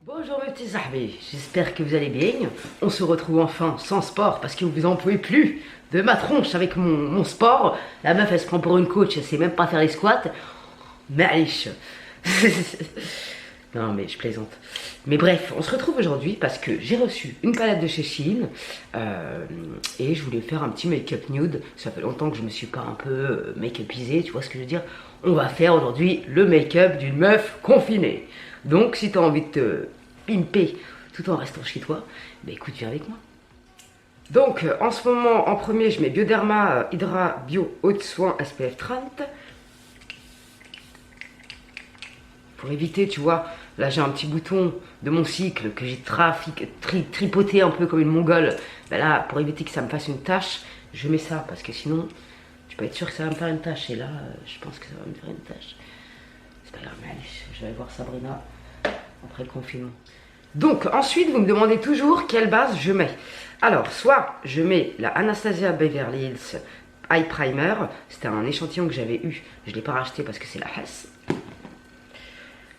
Bonjour mes petits amis, j'espère que vous allez bien. On se retrouve enfin sans sport parce que vous en pouvez plus de ma tronche avec mon sport. La meuf elle se prend pour une coach, elle sait même pas faire les squats. Maïch. Non mais je plaisante. Mais bref, on se retrouve aujourd'hui parce que j'ai reçu une palette de chez Shein et je voulais faire un petit make-up nude. Ça fait longtemps que je me suis pas un peu make-upisé, tu vois ce que je veux dire. On va faire aujourd'hui le make-up d'une meuf confinée. Donc si tu as envie de te pimper tout en restant chez toi, bah écoute, viens avec moi. Donc en ce moment, en premier, je mets Bioderma Hydra Bio Haute Soin SPF 30. Pour éviter, tu vois, là j'ai un petit bouton de mon cycle que j'ai tripoté un peu comme une mongole. Ben là, pour éviter que ça me fasse une tache, je mets ça parce que sinon, tu peux être sûr que ça va me faire une tache. Et là, je pense que ça va me faire une tache. C'est pas grave, mais allez, je vais aller voir Sabrina après le confinement. Donc ensuite, vous me demandez toujours quelle base je mets. Alors, soit je mets la Anastasia Beverly Hills Eye Primer. C'était un échantillon que j'avais eu. Je ne l'ai pas racheté parce que c'est la Hess.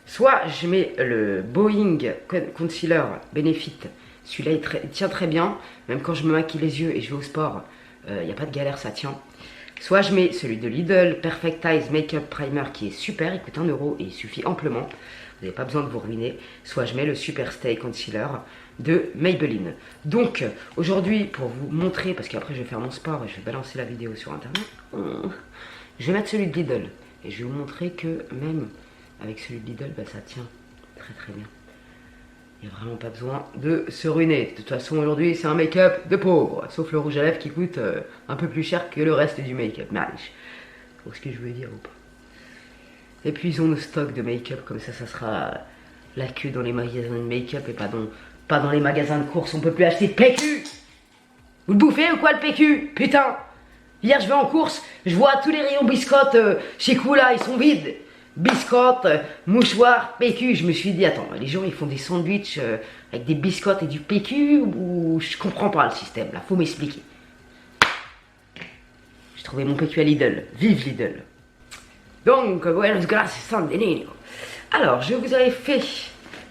Soit je mets le Boeing Concealer Benefit. Celui-là, il tient très bien. Même quand je me maquille les yeux et je vais au sport, il n'y a pas de galère, ça tient. Soit je mets celui de Lidl Perfect Eyes Makeup Primer qui est super. Il coûte 1 € et il suffit amplement. Vous n'avez pas besoin de vous ruiner. Soit je mets le Super Stay Concealer de Maybelline. Donc aujourd'hui, pour vous montrer, parce qu'après je vais faire mon sport et je vais balancer la vidéo sur internet, je vais mettre celui de Lidl. Et je vais vous montrer que même avec celui de Lidl, bah, ça tient très très bien. Il n'y a vraiment pas besoin de se ruiner. De toute façon, aujourd'hui, c'est un make-up de pauvre. Sauf le rouge à lèvres qui coûte un peu plus cher que le reste du make-up. Mais allez, c'est ce que je veux dire ou pas. Et puis, ils ont nos stocks de make-up. Comme ça sera la queue dans les magasins de make-up et pas dans les magasins de courses. On peut plus acheter de PQ. Vous le bouffez ou quoi le PQ? Putain. Hier, je vais en course. Je vois tous les rayons biscottes chez Kula. Ils sont vides. Biscottes, mouchoirs, PQ. Je me suis dit, attends, les gens ils font des sandwichs avec des biscottes et du PQ ou je comprends pas le système là, faut m'expliquer. J'ai trouvé mon PQ à Lidl. Vive Lidl. Donc, buenos gracias, Niño. Alors, je vous avais fait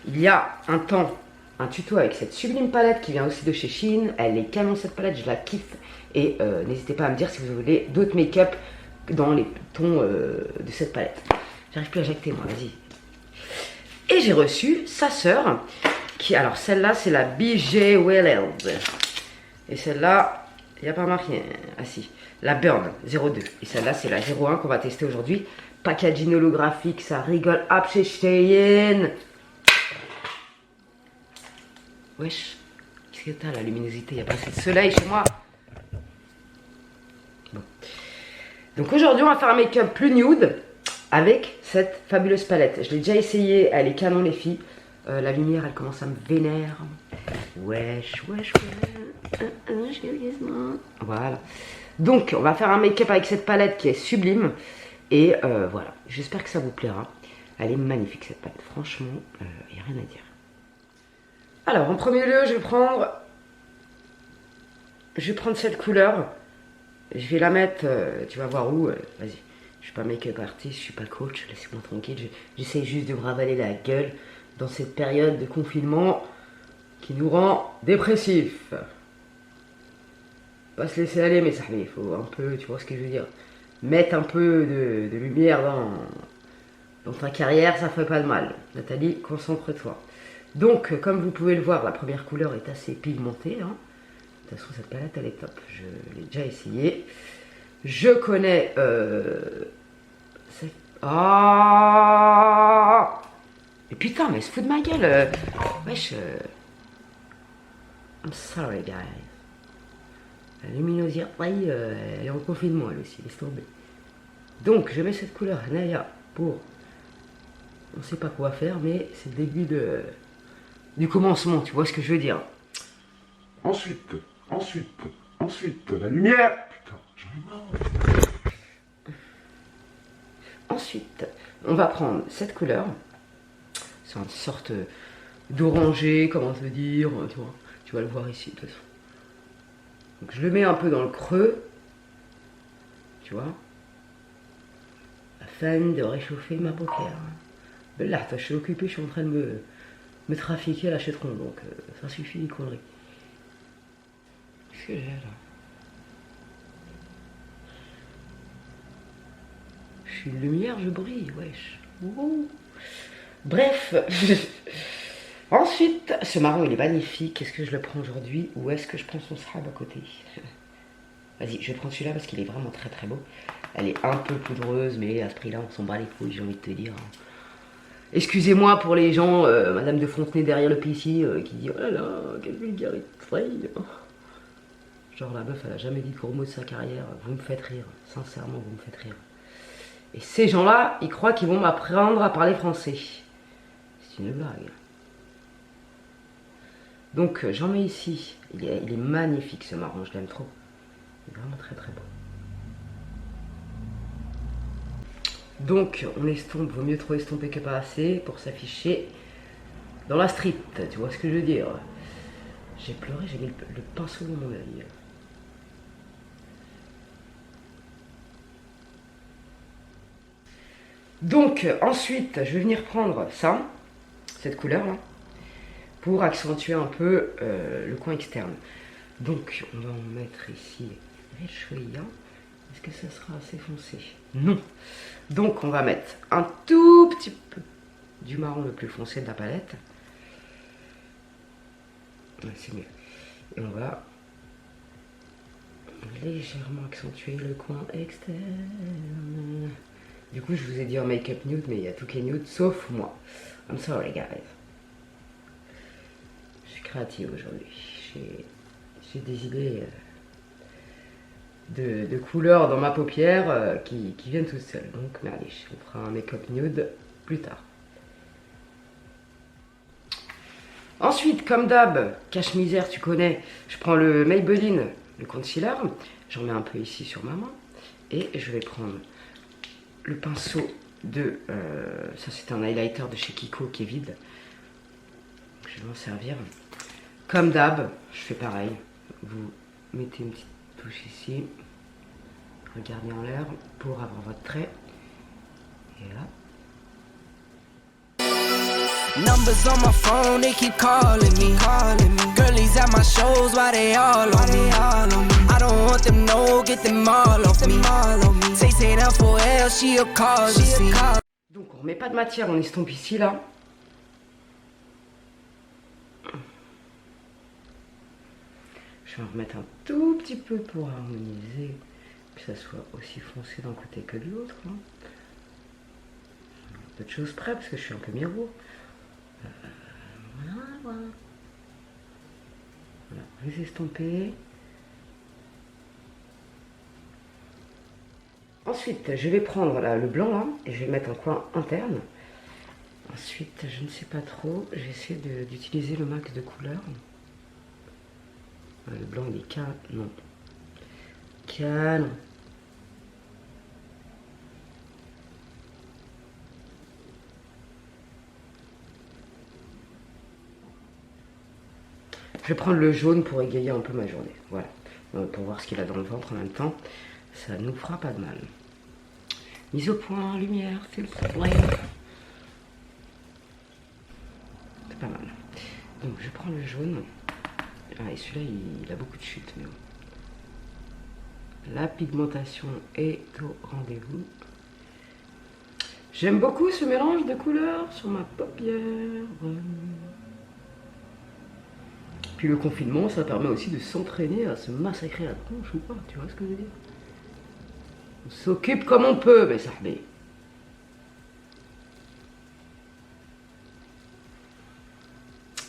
il y a un temps un tuto avec cette sublime palette qui vient aussi de chez Shein. Elle est canon cette palette, je la kiffe. Et n'hésitez pas à me dire si vous voulez d'autres make-up dans les tons de cette palette. J'arrive plus à jacter moi, vas-y. Et j'ai reçu sa sœur, qui, alors celle-là c'est la BJ Wellers. Et celle-là, il n'y a pas marqué, ah si, la Burn 02. Et celle-là c'est la 01 qu'on va tester aujourd'hui. Packaging holographique, ça rigole hop chez Shein. Wesh, qu'est-ce que t'as la luminosité, il n'y a pas assez de soleil chez moi. Bon. Donc aujourd'hui on va faire un make-up plus nude avec cette fabuleuse palette. Je l'ai déjà essayé, elle est canon les filles. La lumière elle commence à me vénère. Wesh. Voilà. Donc on va faire un make-up avec cette palette qui est sublime. Et voilà, j'espère que ça vous plaira. Elle est magnifique cette palette, franchement, il n'y a rien à dire. Alors en premier lieu je vais prendre cette couleur. Je vais la mettre, tu vas voir où, vas-y. Je suis pas make-up artiste, je suis pas coach, laissez-moi tranquille. J'essaie juste de me ravaler la gueule dans cette période de confinement qui nous rend dépressifs. Pas se laisser aller, mais ça, il faut un peu, tu vois ce que je veux dire. Mettre un peu de lumière dans ta carrière, ça fait pas de mal. Nathalie, concentre-toi. Donc, comme vous pouvez le voir, la première couleur est assez pigmentée. Hein. De toute façon, cette palette, elle est top. Je l'ai déjà essayé. Je connais... Ah, mais putain, mais elle se fout de ma gueule. Wesh. I'm sorry, guys. La luminosité, elle est en confinement, elle aussi. Laisse tomber. Donc, je mets cette couleur, Naya, pour... On sait pas quoi faire, mais c'est le début du commencement. Tu vois ce que je veux dire. Ensuite, la lumière. Putain, j'en ai marre. Ensuite, on va prendre cette couleur. C'est une sorte d'orangé, comment te dire, tu vas le voir ici de toute façon. Donc je le mets un peu dans le creux, tu vois, afin de réchauffer ma paupière. Ben là, je suis occupé, je suis en train de me trafiquer l'achèteront, donc ça suffit les conneries. Qu'est-ce que j'ai là? Je suis une lumière, je brille, wesh. Ouh. Bref. Ensuite, ce marron il est magnifique. Est-ce que je le prends aujourd'hui ou est-ce que je prends son srab à côté? Vas-y, je vais prendre celui-là parce qu'il est vraiment très très beau. Elle est un peu poudreuse, mais à ce prix-là, on s'en bat les couilles, j'ai envie de te dire. Excusez-moi pour les gens, Madame de Fontenay derrière le PC, qui dit oh là là, quelle vulgarité. Genre la meuf, elle a jamais dit de gros mots de sa carrière. Vous me faites rire, sincèrement, vous me faites rire. Et ces gens-là, ils croient qu'ils vont m'apprendre à parler français. C'est une blague. Donc j'en mets ici. Il est magnifique ce marron, je l'aime trop. Il est vraiment très très beau. Donc on estompe, vaut mieux trop estomper que pas assez pour s'afficher dans la street. Tu vois ce que je veux dire? J'ai pleuré, j'ai mis le pinceau dans mon œil. Donc ensuite je vais venir prendre ça, cette couleur là, pour accentuer un peu le coin externe. Donc on va en mettre ici Rechoya. Est-ce que ça sera assez foncé? Non. Donc on va mettre un tout petit peu du marron le plus foncé de la palette. Ouais, c'est mieux. Et on va légèrement accentuer le coin externe. Du coup, je vous ai dit en make-up nude, mais il y a tout qui est nude, sauf moi. I'm sorry, guys. Je suis créative aujourd'hui. J'ai des idées de couleurs dans ma paupière qui viennent toutes seules. Donc, mais allez, on fera un make-up nude plus tard. Ensuite, comme d'hab, cache-misère, tu connais, je prends le Maybelline, le concealer. J'en mets un peu ici sur ma main. Et je vais prendre le pinceau de... ça c'est un highlighter de chez Kiko qui est vide. Je vais m'en servir. Comme d'hab, je fais pareil. Vous mettez une petite touche ici. Regardez en l'air pour avoir votre trait. Et là. Numbers on my phone, they keep calling me. Girlies at my shows, why they all on me? I don't want them, no, get them all off me. Say that for hell, she a cause, you see. Donc on remet pas de matière, on estompe ici là. Je vais en remettre un tout petit peu pour harmoniser, que ça soit aussi foncé d'un côté que de l'autre. Hein. Un peu de choses près parce que je suis un peu miroir. Voilà. Les estomper. Ensuite, je vais prendre là, le blanc là et je vais mettre un coin interne. Ensuite, je ne sais pas trop, j'essaie d'utiliser le max de couleurs. Le blanc il est canon. Canon. Je vais prendre le jaune pour égayer un peu ma journée. Voilà. Pour voir ce qu'il a dans le ventre en même temps. Ça nous fera pas de mal. Mise au point, lumière, s'il vous plaît. C'est pas mal. Donc je prends le jaune. Ah, et celui-là, il a beaucoup de chutes. Mais bon. La pigmentation est au rendez-vous. J'aime beaucoup ce mélange de couleurs sur ma paupière. Puis le confinement, ça permet aussi de s'entraîner à se massacrer la tronche ou pas, tu vois ce que je veux dire? On s'occupe comme on peut, mes sahbés.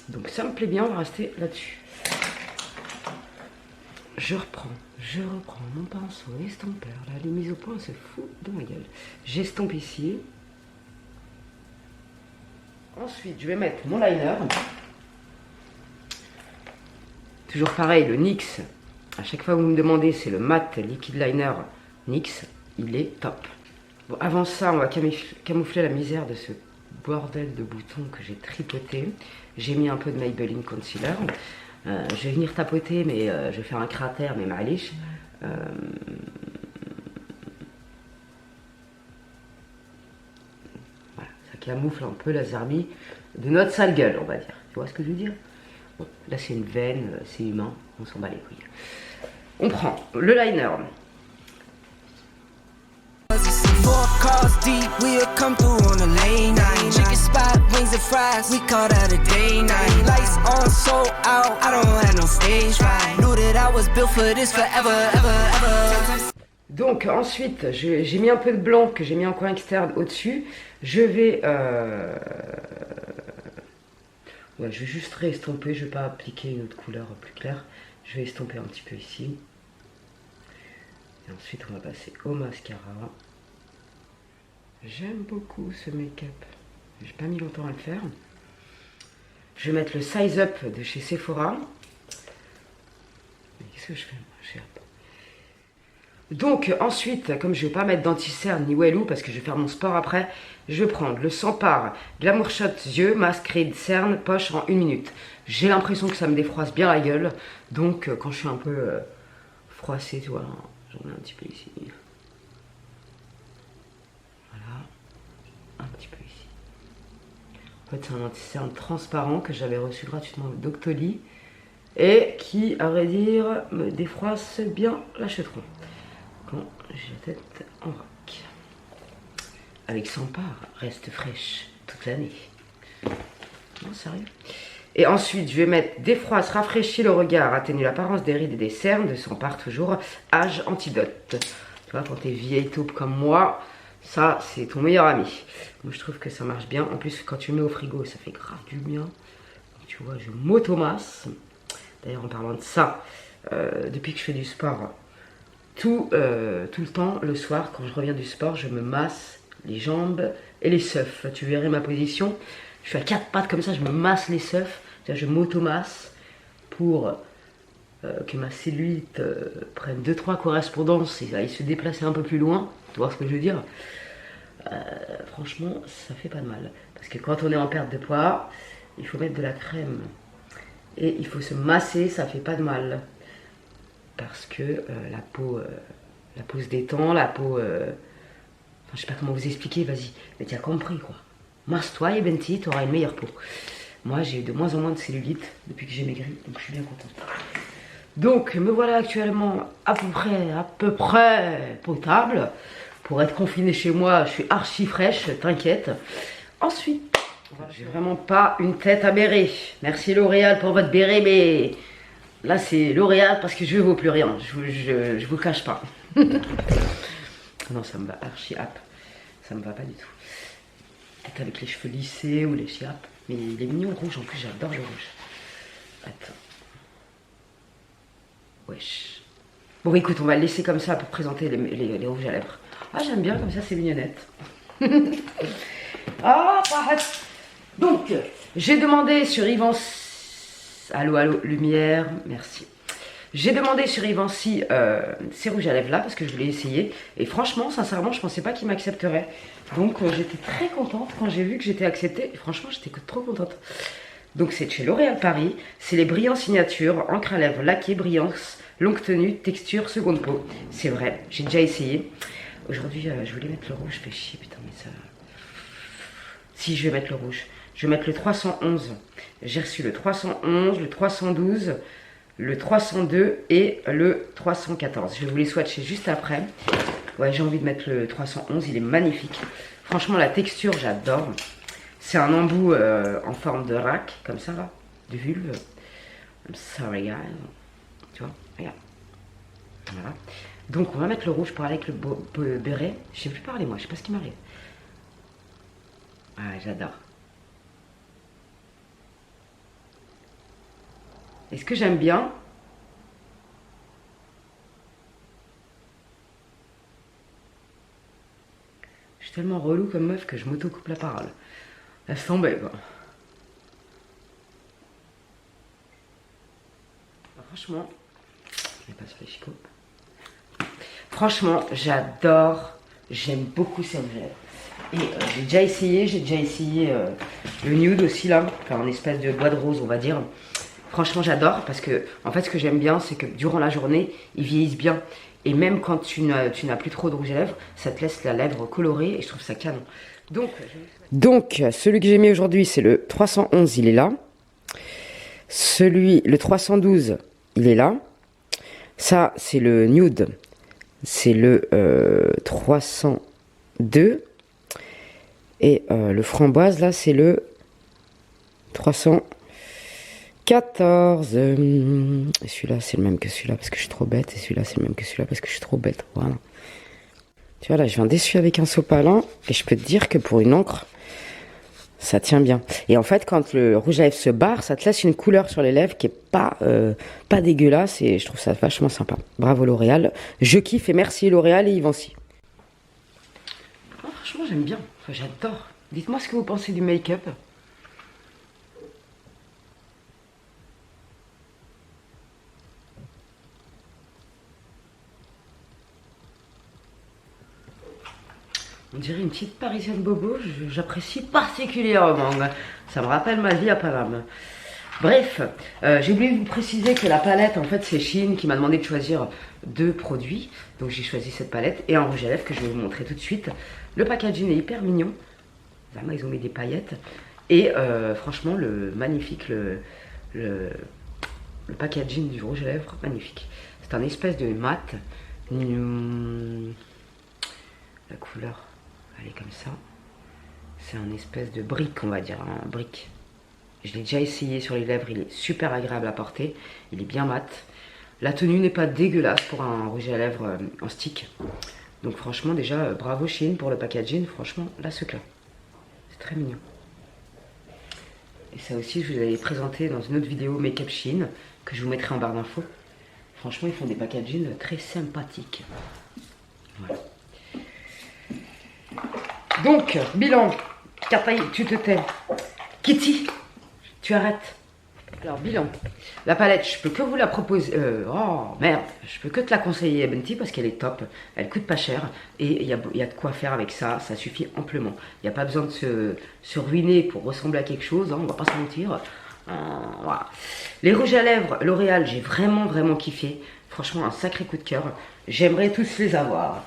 Donc ça me plaît bien, on va rester là-dessus. Je reprends mon pinceau estompeur. Là, les mises au point se fout de ma gueule. J'estompe ici. Ensuite, je vais mettre mon liner. Toujours pareil, le NYX. À chaque fois que vous me demandez, c'est le matte liquid liner NYX. Il est top. Bon, avant ça, on va camoufler la misère de ce bordel de boutons que j'ai tripoté. J'ai mis un peu de Maybelline Concealer. Je vais venir tapoter, mais je vais faire un cratère, mais malish. Voilà, ça camoufle un peu la zarbi de notre sale gueule, on va dire. Tu vois ce que je veux dire? Bon, là c'est une veine, c'est humain, on s'en bat les couilles. On prend le liner. 4 cars deep, we'll come through on a late night. Chicken spot, wings and fries, we call that a day night. Lights on, sold out, I don't have no stage fright. Knew that I was built for this forever, ever, ever. Donc ensuite, j'ai mis un peu de blanc que j'ai mis en coin externe au-dessus. Je vais ouais, je vais juste réestomper, je vais pas appliquer une autre couleur plus claire. Je vais estomper un petit peu ici. Et ensuite, on va passer au mascara. J'aime beaucoup ce make-up. J'ai pas mis longtemps à le faire. Je vais mettre le Size Up de chez Sephora. Mais qu'est-ce que je fais moi? J'ai hâte. Donc ensuite, comme je vais pas mettre d'anti-cerne ni Wellou parce que je vais faire mon sport après, je vais prendre le Sampar Glamour Shot yeux, masque, ride, cerne, poche en 1 minute. J'ai l'impression que ça me défroisse bien la gueule. Donc quand je suis un peu froissée, tu vois, j'en ai un petit peu ici. Voilà, un petit peu ici. En fait c'est un anti-cerne transparent que j'avais reçu gratuitement de Doctolib et qui, à vrai dire, me défroisse bien la chetron. Quand j'ai la tête en vrac. Avec Sampar, reste fraîche toute l'année. Non, sérieux. Et ensuite, je vais mettre défroisse, rafraîchit le regard, atténue l'apparence des rides et des cernes de Sampar, toujours âge antidote. Tu vois, quand t'es vieille taupe comme moi, ça c'est ton meilleur ami. Moi je trouve que ça marche bien. En plus, quand tu le mets au frigo, ça fait grave du bien. Donc, tu vois, je m'automasse. D'ailleurs, en parlant de ça, depuis que je fais du sport, tout le temps, le soir, quand je reviens du sport, je me masse les jambes et les seufs. Tu verrais ma position. Je suis à 4 pattes comme ça, je me masse les seufs. Je m'automasse pour que ma cellulite prenne 2-3 correspondances et aille se déplacer un peu plus loin. Tu vois ce que je veux dire? Franchement, ça fait pas de mal. Parce que quand on est en perte de poids, il faut mettre de la crème. Et il faut se masser, ça fait pas de mal. Parce que la peau se détend, la peau... Enfin, je sais pas comment vous expliquer, vas-y. Mais tu as compris, quoi. Masse-toi et Benti, tu auras une meilleure peau. Moi, j'ai de moins en moins de cellulite depuis que j'ai maigri, donc je suis bien contente. Donc, me voilà actuellement à peu près potable. Pour être confinée chez moi, je suis archi fraîche, t'inquiète. Ensuite, j'ai vraiment pas une tête à béret. Merci L'Oréal pour votre béret, mais... Là, c'est L'Oréal parce que je ne vaux plus rien. Je vous cache pas. Non, ça me va archi hap. Ça me va pas du tout. Peut-être avec les cheveux lissés ou les chiapes. Mais il est mignon rouge. En plus, j'adore le rouge. Attends. Wesh. Bon, écoute, on va le laisser comme ça pour présenter les rouges à lèvres. Ah, j'aime bien comme ça, c'est mignonnette. Ah, pareil. Donc, j'ai demandé sur Ivancy. Allô, allô, lumière, merci. J'ai demandé sur Ivancy ces rouges à lèvres là parce que je voulais essayer. Et franchement, sincèrement, je pensais pas qu'ils m'accepteraient. Donc j'étais très contente quand j'ai vu que j'étais acceptée. Et franchement, j'étais trop contente. Donc c'est chez L'Oréal Paris. C'est les brillants signature, encre à lèvres, laqué, brillance, longue tenue, texture, seconde peau. C'est vrai, j'ai déjà essayé. Aujourd'hui, je voulais mettre le rouge, je fais chier, putain, mais ça... Si, je vais mettre le rouge. Je vais mettre le 311. J'ai reçu le 311, le 312, le 302 et le 314. Je vais vous les swatcher juste après. Ouais, j'ai envie de mettre le 311, il est magnifique. Franchement, la texture, j'adore. C'est un embout en forme de rack, comme ça, là, de vulve. I'm sorry, guys. Tu vois, regarde. Voilà. Donc, on va mettre le rouge pour aller avec le béret. Je sais plus parler, moi, je sais pas ce qui m'arrive. Ah, j'adore. Et ce que j'aime bien, je suis tellement relou comme meuf que je m'auto-coupe la parole. Laisse tomber, quoi. Franchement, je vais pas sur les chicots. Franchement, j'adore, j'aime beaucoup ces rouges à lèvres. Et j'ai déjà essayé le nude aussi là, enfin en espèce de bois de rose on va dire. Franchement j'adore parce que en fait ce que j'aime bien c'est que durant la journée ils vieillissent bien. Et même quand tu n'as plus trop de rouge à lèvres, ça te laisse la lèvre colorée et je trouve ça canon. Donc, celui que j'ai mis aujourd'hui, c'est le 311, il est là. Le 312, il est là. Ça, c'est le nude. C'est le 302. Et le framboise, là, c'est le 314. Et celui-là, c'est le même que celui-là parce que je suis trop bête. Et celui-là, c'est le même que celui-là parce que je suis trop bête. Voilà. Tu vois, là, je viens d'essuyer avec un sopalin. Et je peux te dire que pour une encre, ça tient bien. Et en fait, quand le rouge à lèvres se barre, ça te laisse une couleur sur les lèvres qui est pas dégueulasse. Et je trouve ça vachement sympa. Bravo L'Oréal. Je kiffe et merci L'Oréal et Givenchy. Oh, franchement, j'aime bien. Enfin, j'adore. Dites-moi ce que vous pensez du make-up. On dirait une petite parisienne bobo, j'apprécie particulièrement. Ça me rappelle ma vie à Paname. Bref, j'ai oublié de vous préciser que la palette, en fait, c'est Shein qui m'a demandé de choisir 2 produits. Donc j'ai choisi cette palette et un rouge à lèvres que je vais vous montrer tout de suite. Le packaging est hyper mignon. Vraiment, ils ont mis des paillettes. Et franchement, magnifique, le packaging du rouge à lèvres, magnifique. C'est un espèce de mat. La couleur, elle est comme ça. C'est un espèce de brique, on va dire, un brique. Je l'ai déjà essayé sur les lèvres, il est super agréable à porter. Il est bien mat. La tenue n'est pas dégueulasse pour un rouge à lèvres en stick. Donc franchement, déjà, bravo Shein pour le packaging. Franchement, là, ce clair. C'est très mignon. Et ça aussi, je vous avais présenté dans une autre vidéo Make-up Shein, que je vous mettrai en barre d'infos. Franchement, ils font des packagings très sympathiques. Voilà. Donc, bilan. Cartaille, tu te tais. Kitty, tu arrêtes. Alors, bilan. La palette, je peux que vous la proposer. Oh, merde. Je peux que te la conseiller, Benti, parce qu'elle est top. Elle coûte pas cher. Et il y a de quoi faire avec ça. Ça suffit amplement. Il n'y a pas besoin de se ruiner pour ressembler à quelque chose. Hein, on va pas se mentir. Voilà. Les rouges à lèvres, L'Oréal, j'ai vraiment, vraiment kiffé. Franchement, un sacré coup de cœur. J'aimerais tous les avoir.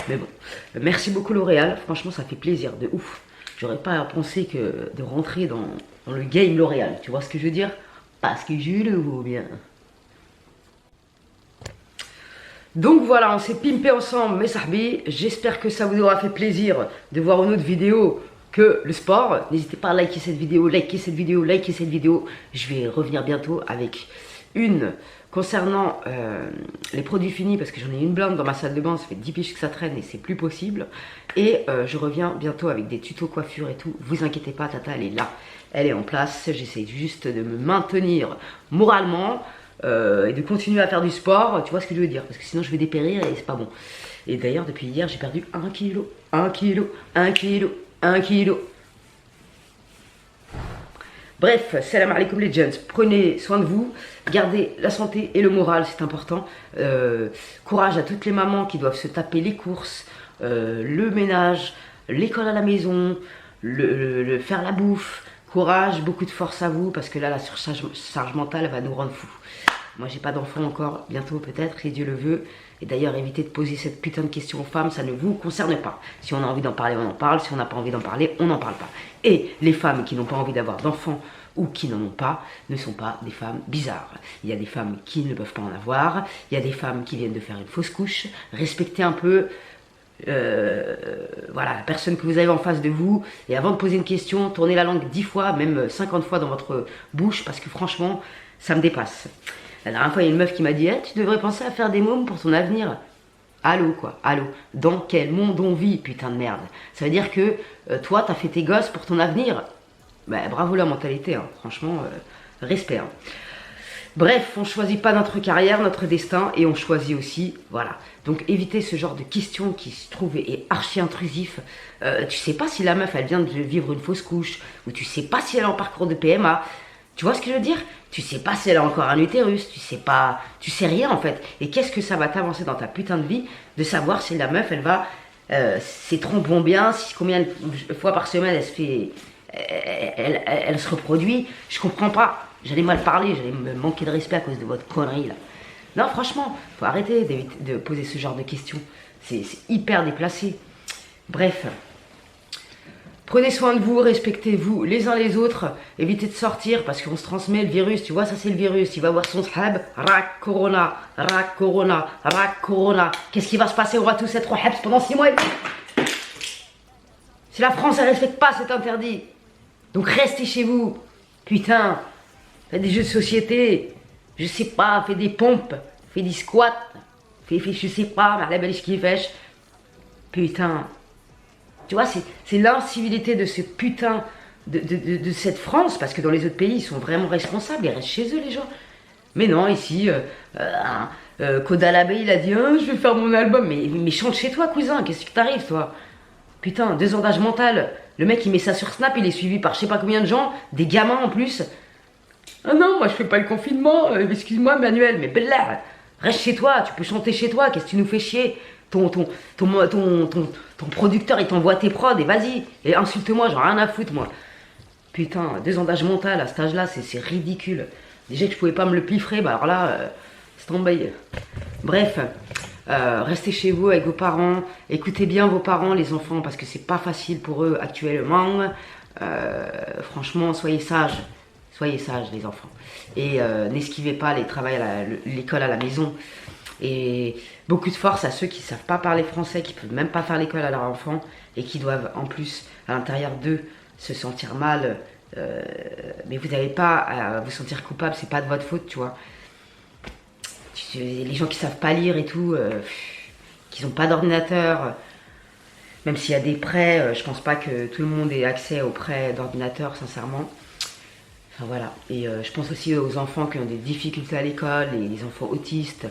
Mais bon, merci beaucoup L'Oréal. Franchement, ça fait plaisir de ouf. J'aurais pas pensé que de rentrer dans le game L'Oréal. Tu vois ce que je veux dire? Parce que je le vaux bien. Donc voilà, on s'est pimpé ensemble, mes sahbis. J'espère que ça vous aura fait plaisir de voir une autre vidéo que le sport. N'hésitez pas à liker cette vidéo, liker cette vidéo, liker cette vidéo. Je vais revenir bientôt avec une concernant les produits finis, parce que j'en ai une blinde dans ma salle de bain, ça fait 10 piges que ça traîne et c'est plus possible. Et je reviens bientôt avec des tutos coiffure et tout. Vous inquiétez pas, Tata, elle est là, elle est en place. J'essaie juste de me maintenir moralement et de continuer à faire du sport, tu vois ce que je veux dire, parce que sinon je vais dépérir et c'est pas bon. Et d'ailleurs, depuis hier, j'ai perdu 1 kilo, 1 kilo, 1 kilo, 1 kilo. Bref, salam alaikum les gens, prenez soin de vous, gardez la santé et le moral, c'est important. Courage à toutes les mamans qui doivent se taper les courses, le ménage, l'école à la maison, faire la bouffe. Courage, beaucoup de force à vous, parce que là, la surcharge mentale va nous rendre fous. Moi, j'ai pas d'enfant encore, bientôt peut-être, si Dieu le veut. Et d'ailleurs, évitez de poser cette putain de question aux femmes, ça ne vous concerne pas. Si on a envie d'en parler, on en parle. Si on n'a pas envie d'en parler, on n'en parle pas. Et les femmes qui n'ont pas envie d'avoir d'enfants ou qui n'en ont pas, ne sont pas des femmes bizarres. Il y a des femmes qui ne peuvent pas en avoir. Il y a des femmes qui viennent de faire une fausse couche. Respectez un peu voilà, la personne que vous avez en face de vous. Et avant de poser une question, tournez la langue 10 fois, même 50 fois dans votre bouche, parce que franchement, ça me dépasse. La dernière fois, il y a une meuf qui m'a dit tu devrais penser à faire des mômes pour ton avenir. Allô quoi, allô. Dans quel monde on vit, putain de merde? Ça veut dire que toi, t'as fait tes gosses pour ton avenir? Bah, bravo la mentalité, hein. Franchement, respect. Hein. Bref, on choisit pas notre carrière, notre destin, et on choisit aussi, voilà. Donc évitez ce genre de questions qui se trouvent est archi intrusif. Tu sais pas si la meuf, elle vient de vivre une fausse couche, ou tu sais pas si elle est en parcours de PMA. Tu vois ce que je veux dire? Tu sais pas si elle a encore un utérus, tu sais rien en fait. Et qu'est-ce que ça va t'avancer dans ta putain de vie de savoir si la meuf, elle va, ses trompes vont bien, si combien de fois par semaine elle se fait, elle se reproduit. Je comprends pas. J'allais mal parler, j'allais me manquer de respect à cause de votre connerie là. Non, franchement, faut arrêter de poser ce genre de questions. C'est hyper déplacé. Bref. Prenez soin de vous, respectez-vous les uns les autres, évitez de sortir parce qu'on se transmet le virus, tu vois, ça c'est le virus, il va voir son sahab, rak corona, rak corona, rak corona. Qu'est-ce qui va se passer? On va tous être au habs pendant 6 mois et demi. Si la France elle respecte pas cet interdit, donc restez chez vous. Putain, faites des jeux de société, je sais pas, faites des pompes, faites des squats, faites je sais pas, mais la belle qui fait. Putain. Tu vois, c'est l'incivilité de ce putain de cette France, parce que dans les autres pays, ils sont vraiment responsables, ils restent chez eux, les gens. Mais non, ici, Koda Labé, il a dit je vais faire mon album. Mais chante chez toi, cousin, qu'est-ce qui t'arrive, toi? Putain, désordage mental. Le mec, il met ça sur Snap, il est suivi par je sais pas combien de gens, des gamins en plus. Ah non, moi je fais pas le confinement, excuse-moi, Manuel, mais bella, reste chez toi, tu peux chanter chez toi, qu'est-ce que tu nous fais chier? Ton producteur il t'envoie tes prods et vas-y, et insulte-moi, j'en ai rien à foutre moi. Putain, désendage mental à cet âge là, c'est ridicule. Déjà que je pouvais pas me le piffrer, bah alors là, c'est tombé. Bref, restez chez vous avec vos parents, écoutez bien vos parents, les enfants, parce que c'est pas facile pour eux actuellement. Franchement, soyez sages les enfants. Et n'esquivez pas les travaux à l'école à la maison. Et beaucoup de force à ceux qui ne savent pas parler français, qui ne peuvent même pas faire l'école à leurs enfants et qui doivent en plus à l'intérieur d'eux se sentir mal. Mais vous n'avez pas à vous sentir coupable, c'est pas de votre faute, tu vois. Les gens qui savent pas lire et tout, qui n'ont pas d'ordinateur, même s'il y a des prêts, je pense pas que tout le monde ait accès aux prêts d'ordinateur, sincèrement. Enfin voilà. Et je pense aussi aux enfants qui ont des difficultés à l'école, les enfants autistes.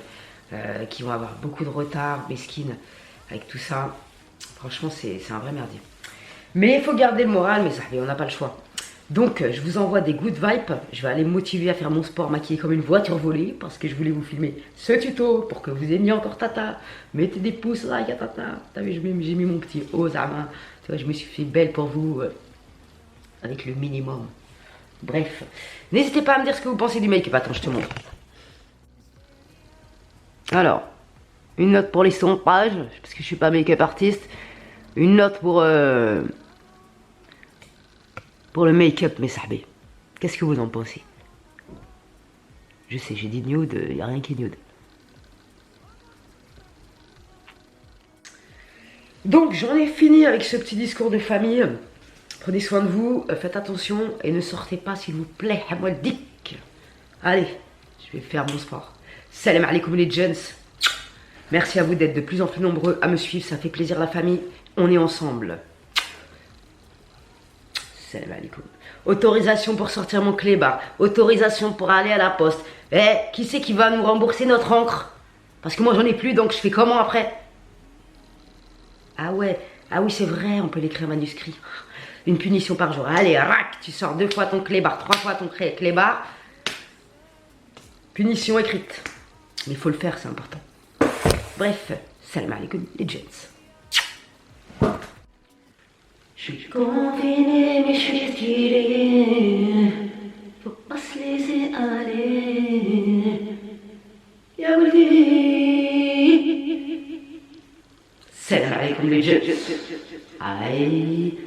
Qui vont avoir beaucoup de retard, mesquines, avec tout ça. Franchement, c'est un vrai merdier. Mais il faut garder le moral, mais ça, on n'a pas le choix. Donc, je vous envoie des good vibes. Je vais aller me motiver à faire mon sport maquillé comme une voiture volée, parce que je voulais vous filmer ce tuto pour que vous aimiez encore Tata. Mettez des pouces là, ya Tata. T'as vu, j'ai mis mon petit haut à main. Tu vois, je me suis fait belle pour vous, avec le minimum. Bref, n'hésitez pas à me dire ce que vous pensez du make-up. Attends, je te montre. Alors, une note pour les sondages, parce que je suis pas make-up artiste. Une note pour le make-up, mes sahbés. Qu'est-ce que vous en pensez? Je sais, j'ai dit nude, il n'y a rien qui est nude. Donc, j'en ai fini avec ce petit discours de famille. Prenez soin de vous, faites attention et ne sortez pas, s'il vous plaît, à moi le dick. Allez, je vais faire mon sport. Salam alaikum les gens. Merci à vous d'être de plus en plus nombreux à me suivre, ça fait plaisir la famille. On est ensemble. Salam alaikum. Autorisation pour sortir mon clébard. Autorisation pour aller à la poste. Qui c'est qui va nous rembourser notre encre? Parce que moi j'en ai plus, donc je fais comment après? Ah ouais, ah oui c'est vrai, on peut l'écrire manuscrit. Une punition par jour. Allez, rac, tu sors 2 fois ton clébard, 3 fois ton clébard. Punition écrite. Mais il faut le faire, c'est important. Bref, salam alaikum les gents. Je suis confiné, mais je suis tiré. Faut pas se laisser aller. Ya Waldi. Salam alaikum les gents. Aïe.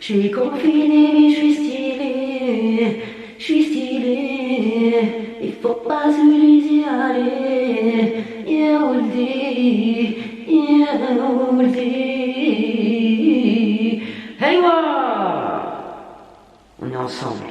Je suis confiné, mais je suis stylé. Je suis stylé. Il faut pas se laisser aller. Ya Waldi, Ya Waldi. Hey, wow! On est ensemble.